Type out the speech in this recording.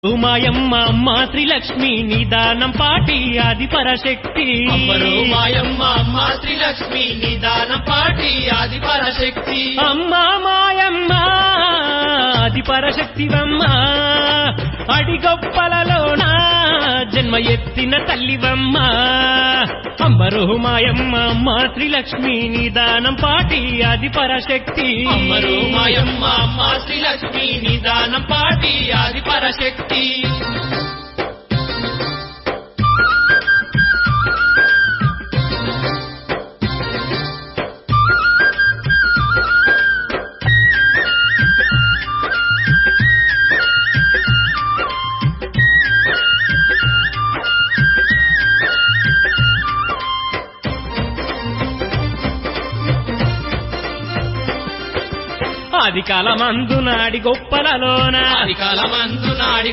మాయమ్మ అమ్మ శ్రీలక్ష్మి నిదానం పాటి ఆది పరశక్తి. మాయమ్మ అమ్మ శ్రీలక్ష్మి నిదానం పాటి ఆది పరశక్తి. అమ్మ మాయమ్మ ఆది పరశక్తివమ్మ అడిగొప్పలలోన జన్మ ఎత్తిన తల్లివమ్మ. అంబరు మాయమ్మ అమ్మ శ్రీలక్ష్మి నిదానం పాటి ఆది పరశక్తి. మాయమ్మ అమ్మ శ్రీలక్ష్మి నిదానం పాటి ఆది పరశక్తి. ఆది కాలమందు నాడి గొప్పలలోన ఆది కాలమందు నాడి